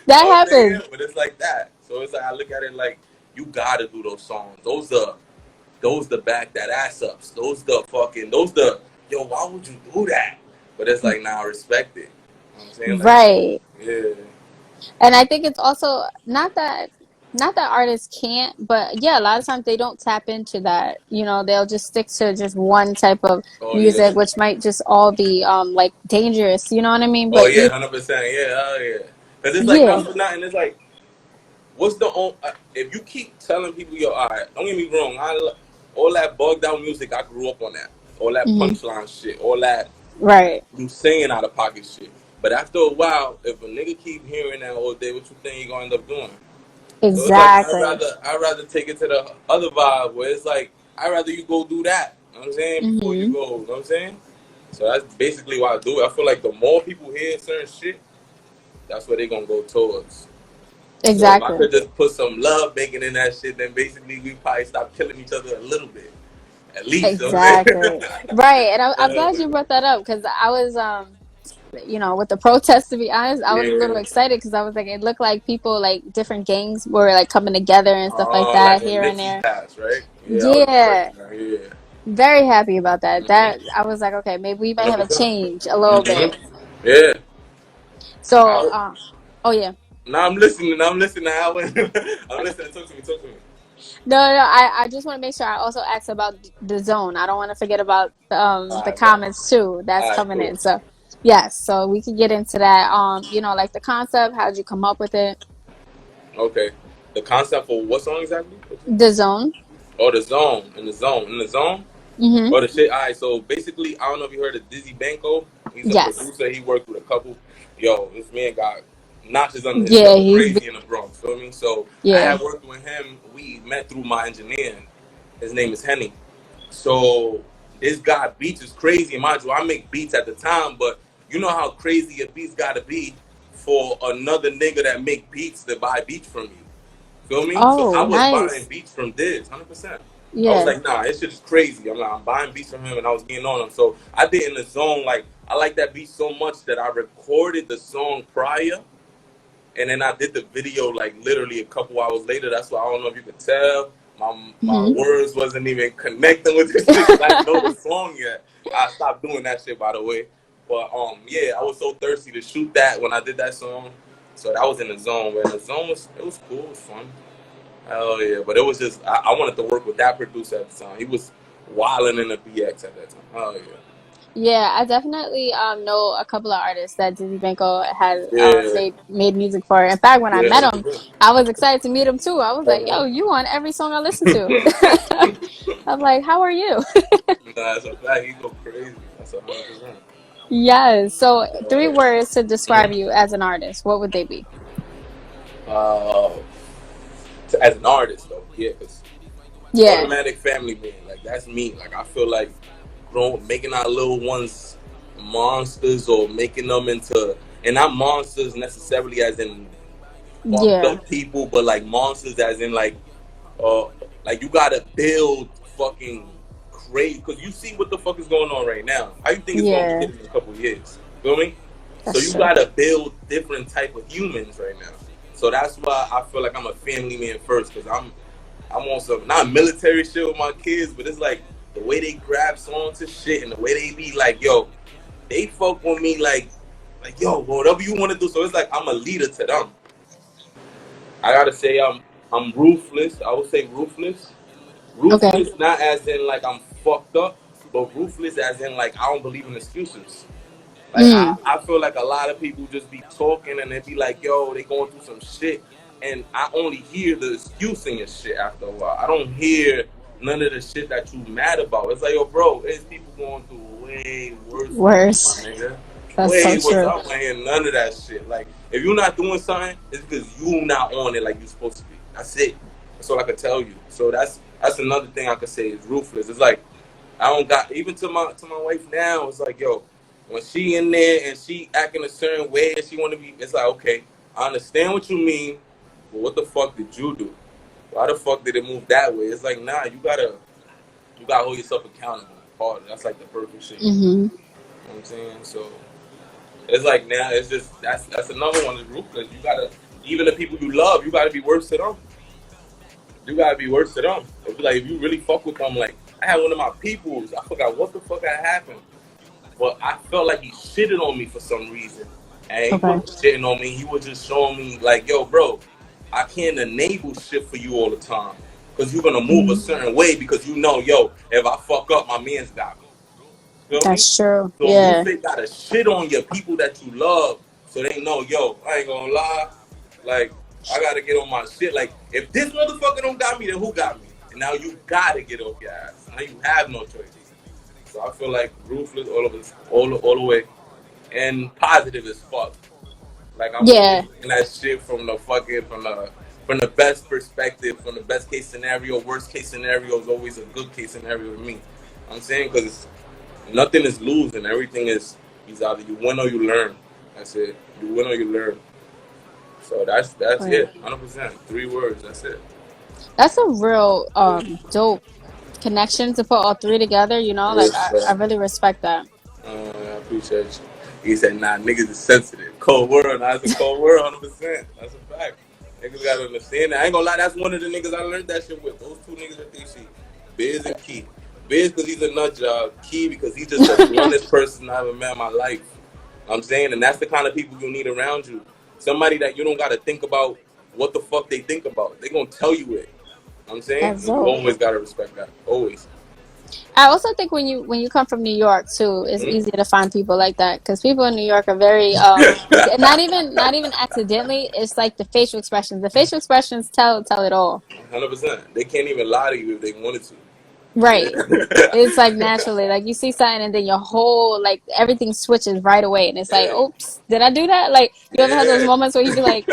That You know what I'm saying? happens. But it's like that. So it's like I look at it like you gotta do those songs. Those the back that ass ups. Those the yo, why would you do that? But it's like nah, I respect it. You know what I'm saying? Like, Right. yeah. And I think it's also not that artists can't, but yeah, a lot of times they don't tap into that. You know, they'll just stick to just one type of Oh music, yeah. which might just all be like dangerous, you know what I mean? Oh But yeah, you 100%. Yeah, oh yeah. Cause it's like yeah. not for nothing. It's like what's the if you keep telling people yo, alright, don't get me wrong, all that bugged out music, I grew up on that. All that Hmm. punchline shit, all that Right. you saying out of pocket shit. But after a while, if a nigga keep hearing that all day, what you think you gonna end up doing? So it's like Exactly. I'd rather take it to the other vibe where it's like I'd rather you go do that. You know what I'm saying? Before you Hmm. go, you know what I'm saying? So that's basically why I do it. I feel like the more people hear certain shit, that's what they gonna go towards. So if I Exactly. could just put some love making in that shit, then basically we probably stop killing each other a little bit. At least, you know what I'm Exactly. Right. And I'm saying? glad you brought that up because I was you know, with the protests, to be honest, I was a little Yeah. excited because I was like, it looked like people, like different gangs were like coming together and stuff like Like that when here and Nipsey there. passed, right? Yeah, I was Yeah, expecting that. Yeah. very happy about that. That Mm-hmm. I was like, okay, maybe we might have a 100%. change a little bit. Mm-hmm. Yeah. So, I, oh yeah, now I'm listening. I'm listening. I'm listening. Talk to me. Talk to me. no, I just want to make sure I also ask about the zone. I don't want to forget about All the right, bet. comments too that's All right, coming cool. in. So, yes, so we can get into that. You know, like the concept. How'd you come up with it? Okay. The concept for what song exactly? The zone. Oh, the zone. In the zone. Mm-hmm. Oh, the shit. All right. So basically, I don't know if you heard of Dizzy Banko. He's a Yes. producer. He worked with a couple. Yo, this man got notches under his Yeah, belt. he's Crazy in the Bronx. Feel me? So I yeah. had worked with him. We met through my engineer. His name is Henny. So this guy beats is crazy. Mind you, I make beats at the time, but you know how crazy a beat's got to be for another nigga that make beats to buy beats from you. Feel me? So Oh, I was buying nice. beats from Diz, 100%. I was Yeah. like, nah, this shit is crazy. I'm buying beats from him, and I was getting on him. So I did in the zone. Like I like that beat so much that I recorded the song prior, and then I did the video like literally a couple hours later. That's why I don't know if you could tell. My Hmm. words wasn't even connecting with this shit because I didn't know the song yet. I stopped doing that shit by the way. But yeah, I was so thirsty to shoot that when I did that song. So that was in the zone, man. The zone was cool, it was fun. Hell yeah. But it was just I wanted to work with that producer at the time. He was wilding in the BX at that time. Hell yeah. Yeah, I definitely know a couple of artists that Dizzy Banko has Yeah. made music for. In fact, when I Yeah, met him, 100%. I was excited to meet him too. I was like, Uh-huh. "Yo, you on every song I listen to." I'm like, "How are you?" Nah, that's a fact. He go crazy. That's 100%. Yes. So, three Uh, words to describe you as an artist. What would they be? uh, as an artist though, yeah, because Yeah. automatic family man, like that's me. Like I feel like making our little ones monsters or making them into, and not monsters necessarily as in fucked Yeah. up people, but like monsters as in uh Like you gotta build fucking crazy, because you see what the fuck is going on right now. How you think it's gonna be Yeah, in a couple of years? Feel me? So that's you true. gotta build different type of humans right now. So that's why I feel like I'm a family man first, because I'm on some not military shit with my kids, but it's like the way they grabs onto shit and the way they be like, yo, they fuck with me like yo, whatever you want to do. So it's like I'm a leader to them. I gotta say I'm ruthless. I would say ruthless. Okay. Ruthless, not as in like I'm fucked up, but ruthless as in like I don't believe in excuses. Like Mm. I feel like a lot of people just be talking and they be like, yo, they going through some shit, and I only hear the excusing and shit after a while. I don't hear none of the shit that you mad about. It's like, yo, bro, it's people going through way worse than you, my Worse. nigga. That's so Way worse. I true. don't want to hear none of that shit. Like, if you're not doing something, it's because you not on it like you're supposed to be. That's it. That's all I can tell you. So that's another thing I could say is ruthless. It's like I don't got even to my wife now. It's like, yo, when she in there and she acting a certain way and she want to be, it's like, okay, I understand what you mean, but what the fuck did you do? Why the fuck did it move that way? It's like, nah, you gotta hold yourself accountable. Hard. That's like the perfect shit. You Hmm. know what I'm saying? So it's like now it's just that's another one that's ruthless. You gotta, even the people you love, you gotta be worse to them. You gotta be worse to them. It's like if you really fuck with them, like I had one of my peoples, I forgot what the fuck had happened. But I felt like he shitted on me for some reason. And he Okay. wasn't shitting on me. He was just showing me, like, yo, bro, I can't enable shit for you all the time. Because you're going to move a Hmm. certain way because you know, yo, if I fuck up, my man's got me. Feel me? That's true. So you Yeah. say gotta shit on your people that you love so they know, yo, I ain't gonna lie. Like, I gotta get on my shit. Like, if this motherfucker don't got me, then who got me? And now you gotta get off your ass. Now you have no choice. So I feel like ruthless all of us, all the way, and positive as fuck. Like I'm always Yeah. looking at shit from the fucking from the best perspective, from the best case scenario. Worst case scenario is always a good case scenario to me. I'm saying because nothing is losing. Everything is either you win or you learn. That's it. You win or you learn. So that's Right. it. 100%. 3 words. That's it. That's a real dope connection to put all three together, you know? Like I Respect. really respect that. I appreciate you. He said, nah, niggas is sensitive. Cold world. Nah, it's a cold world, 100%. That's a fact. Niggas gotta understand that. I ain't gonna lie, that's one of the niggas I learned that shit with. Those two niggas at DC. Biz and Key. Biz because he's a nut job. Key because he's just the bluntest person I ever met in my life. I'm saying, and that's the kind of people you need around you. Somebody that you don't gotta think about what the fuck they think about. They gonna tell you it. I'm saying? That's And you dope. always gotta respect that. Always. I also think when you come from New York too, it's Hmm? easier to find people like that because people in New York are very not even accidentally. It's like the facial expressions. The facial expressions tell it all. 100%. They can't even lie to you if they wanted to. Right. It's like Yeah. naturally, like you see something and then your whole like everything switches right away, and it's like, Yeah. oops, did I do that? Like you ever had those Yeah. moments where you be like,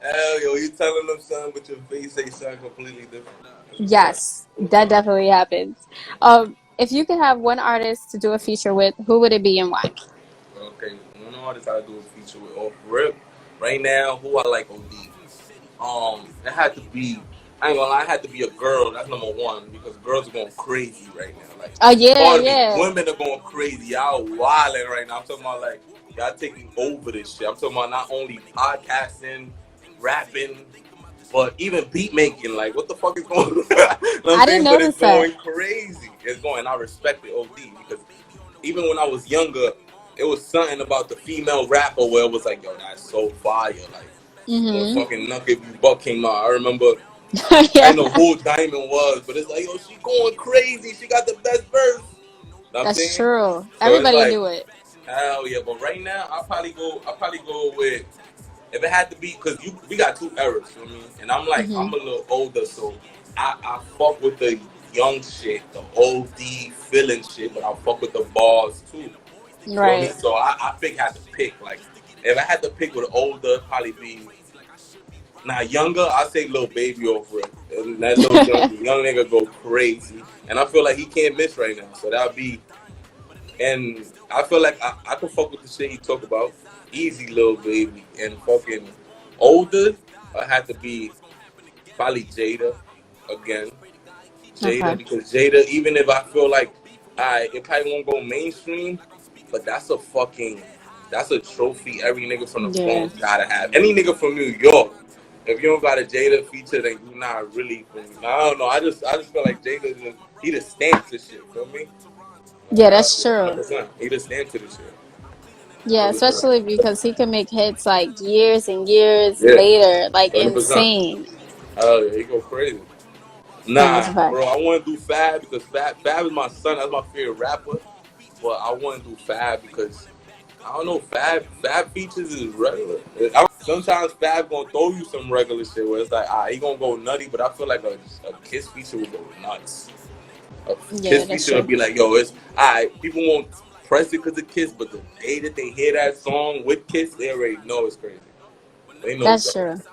Hell, yo, you telling them something, but your face say something completely different. That's a fact. yes, that definitely happens. If you could have one artist to do a feature with, who would it be and why? Okay, one artist I do a feature with off rip. Right now, who I like OD. It had to be. I ain't gonna lie, it had to be a girl. That's number one because girls are going crazy right now. Like, Oh yeah, pardon me, yeah. women are going crazy. Y'all wilding right now. I'm talking about like y'all taking over this shit. I'm talking about not only podcasting, rapping, but even beat making. Like, what the fuck is going on? You know what I'm I didn't saying? But it's notice that. going crazy. It's going. I respect it OD because even when I was younger, it was something about the female rapper where it was like, yo, that's so fire. Like, when Mm-hmm. fucking Knuck If You Buck came out, I remember, I Yeah, didn't know who Diamond was, but it's like, yo, she going crazy. She got the best verse. You know what I'm that's saying? true. So it's Everybody like, knew it. hell yeah. But right now, I'll probably go with, if it had to be, because we got two eras, you know what I mean? And I'm like, Hmm. I'm a little older, so I fuck with the young shit, the OD feeling shit, but I fuck with the bars too. You know what I mean? Right. So I think I had to pick. Like, if I had to pick with older, probably be now younger. I say little baby over it. And that little young nigga go crazy, and I feel like he can't miss right now. So that'll be. And I feel like I can fuck with the shit he talk about. Easy little baby and fucking older. I had to be. Probably Jada again. Jada, Okay. because Jada, even if I feel like it probably won't go mainstream, but that's a trophy every nigga from the Yeah. Bronx gotta have. Any nigga from New York, if you don't got a Jada feature, then you not really from. I don't know. I just feel like Jada he just stamped this shit. Feel me? Like Yeah, that's true. 100%. He just stamped to this shit. Yeah, 100%. especially because he can make hits like years and years Yeah, later, like 100%. insane. Oh yeah, he go crazy. No, that's a Nah, fact. bro, I want to do Fab because Fab is my son. That's my favorite rapper. But I want to do Fab because I don't know. Fab features is regular. Sometimes Fab gonna throw you some regular shit where it's like, he gonna go nutty. But I feel like a Kiss feature would go nuts. A Yeah, Kiss that's feature would true. be like, yo, it's alright. People won't press it because of Kiss, but the day that they hear that song with Kiss, they already know it's crazy. They know it's That's up. true.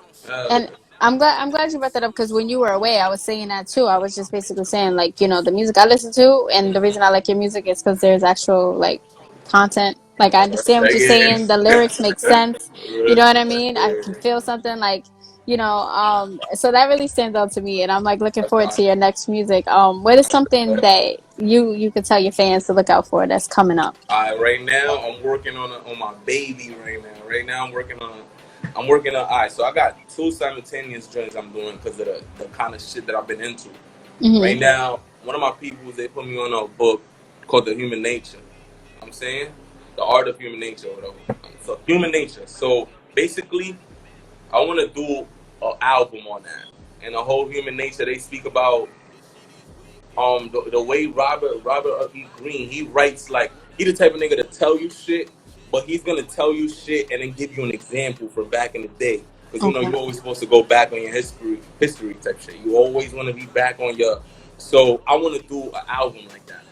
And I'm glad you brought that up because when you were away, I was saying that too. I was just basically saying like, the music I listen to, and the reason I like your music is because there's actual like content. Like I understand what you're saying. The lyrics make sense. You know what I mean? I can feel something like, so that really stands out to me, and I'm like looking forward to your next music. What is something that you could tell your fans to look out for that's coming up? Right now I'm working on my baby right now. Right now I'm working on. Alright, so I got two simultaneous joints I'm doing because of the kind of shit that I've been into. Hmm. Right now, one of my people, they put me on a book called The Human Nature. I'm saying the art of human nature, or whatever. So human nature. So basically, I want to do an album on that, and the whole human nature. They speak about the way Robert E. Green, he writes like he the type of nigga to tell you shit, but he's gonna tell you shit and then give you an example from back in the day. Because Okay. you're always supposed to go back on your history type shit. You always want to be back on your. So I want to do an album like that.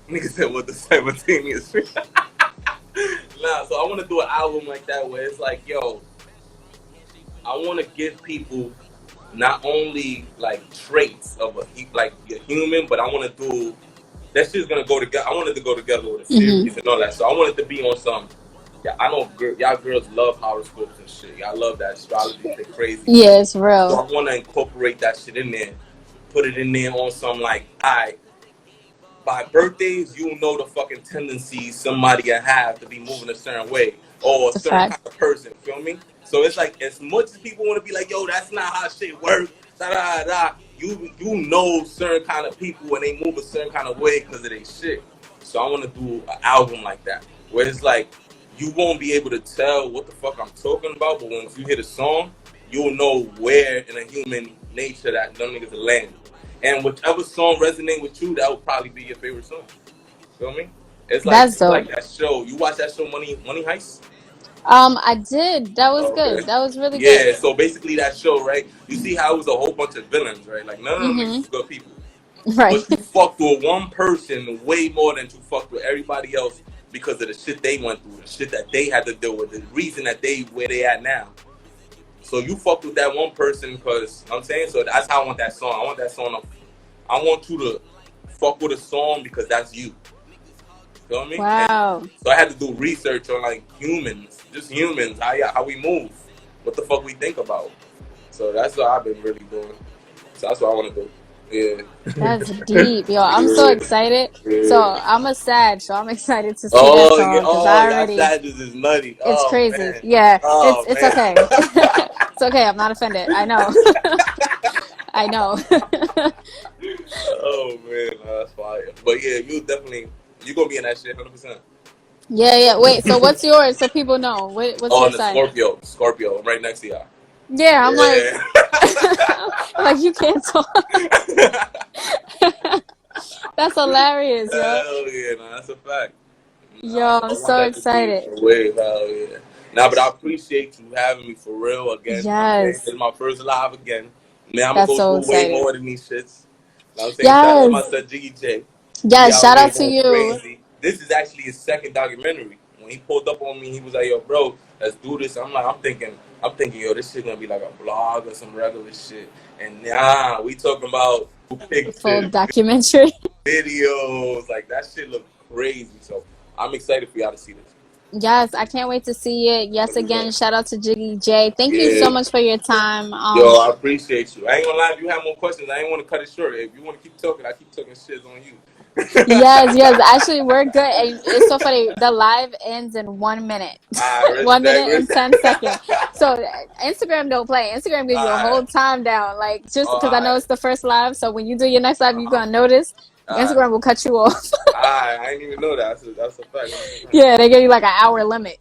Nigga said what the simultaneous shit. Nah, so I want to do an album like that where it's like, yo, I want to give people not only like traits of a human, but I want to do that shit's gonna go together. I want it to go together with a Hmm. series and all that. So I want it to be on some. Yeah, I know y'all girls love horoscopes and shit. Y'all love that astrology shit crazy. Yeah, it's So real. I want to incorporate that shit in there, put it in there on some like, by birthdays, you know the fucking tendencies somebody have to be moving a certain way or a It's a certain fact. kind of person. Feel me? So it's like as much as people want to be like, yo, that's not how shit works. Da da da. You know certain kind of people and they move a certain kind of way because of their shit. So I want to do an album like that where it's like you won't be able to tell what the fuck I'm talking about, but once you hear the song, you'll know where in a human nature that them niggas are landing. And whichever song resonate with you, that would probably be your favorite song. Feel me? That's It's dope. like that show. You watch that show Money Heist? I did. That was Oh, good. okay. That was really good. Yeah, so basically that show, right? You see how it was a whole bunch of villains, right? Like none of them niggas Hmm. was good people. Right. But you fucked with one person way more than you fucked with everybody else because of the shit they went through, the shit that they had to deal with, the reason that they where they at now. So you fucked with that one person because I'm saying so that's how I want that song. I want that song. I want you to fuck with a song because that's you. Feel me? And Wow. so I had to do research on like humans, just humans, how we move, what the fuck we think about. So that's what I've been really doing. So that's what I want to do. That's Yeah. deep. Yo, I'm so Yeah. excited. So Yeah. I'm a Sag, so I'm excited to see that Oh yeah. song because Oh, I y'all already savages is nutty. it's Oh crazy. man. Yeah, it's Oh it's man. okay. It's okay. I'm not offended. I know. I know. Oh man, that's fire. But yeah, you gonna be in that shit 100%. Yeah, yeah. Wait, so what's yours so people know? What's Oh, your and the sign? Scorpio. I'm right next to y'all. Yeah, I'm like Yeah. like you can't talk. That's hilarious, yo. Hell yeah, nah, that's a fact. Nah, Yo, so I'm I want so that to be excited. the way. Hell yeah. Nah, but I appreciate you having me for real again. You know what I'm saying? This Yes. is my first live again. Man, I'm gonna That's go so do way exciting. more than these shits. You know what I'm saying? Shout out to my Yes. son Jiggy J. He be Yes, out shout here out to going you. crazy. This is actually his second documentary. When he pulled up on me, he was like, "Yo, bro, let's do this." I'm thinking, yo, this shit gonna be like a blog or some regular shit. And nah, we talking about Full pictures, documentary. videos, like that shit look crazy. So I'm excited for y'all to see this. Yes, I can't wait to see it. Yes, again, 100%. shout out to Jiggy J. Thank you so Yeah. much for your time. Yo, I appreciate you. I ain't gonna lie, if you have more questions, I ain't want to cut it short. If you want to keep talking, I keep talking shit on you. Yes, yes. Actually, we're good. And it's so funny. The live ends in 1 minute, I 1 minute and respect. 10 seconds. So Instagram don't play. Instagram gives you a Alright. whole time down. Like just Oh, because I know alright. it's the first live. So when you do your next live, you're gonna notice Alright. Instagram will cut you off. Alright. I didn't even know that. That's a fact. 100%. Yeah, they give you like an hour limit.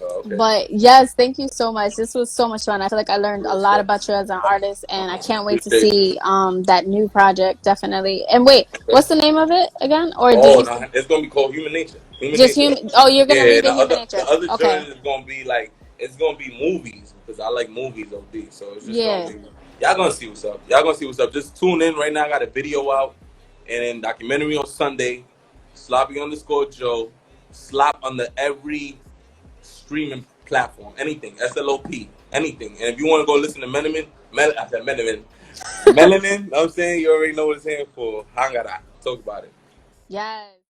Oh, okay. But yes, thank you so much. This was so much fun. I feel like I learned a Real lot shit. about you as an artist, and I can't wait to Appreciate you. see that new project. Definitely. And wait, Okay. what's the name of it again? Or did Oh, you no, it's gonna be called Human Nature. Human just Nature. human? Oh, you're gonna Yeah, read it, Human Nature. the other Okay. joint is gonna be like it's gonna be movies because I like movies of these. So it's just gonna Yeah. be y'all gonna see what's up. Y'all gonna see what's up. Just tune in right now. I got a video out and then documentary on Sunday. Sloppy_Joe. Slop under every streaming platform. Anything. SLOP. Anything. And if you want to go listen to I said Melanin. Melanin, know what I'm saying? You already know what it's here for. Hangara. Talk about it. Yes.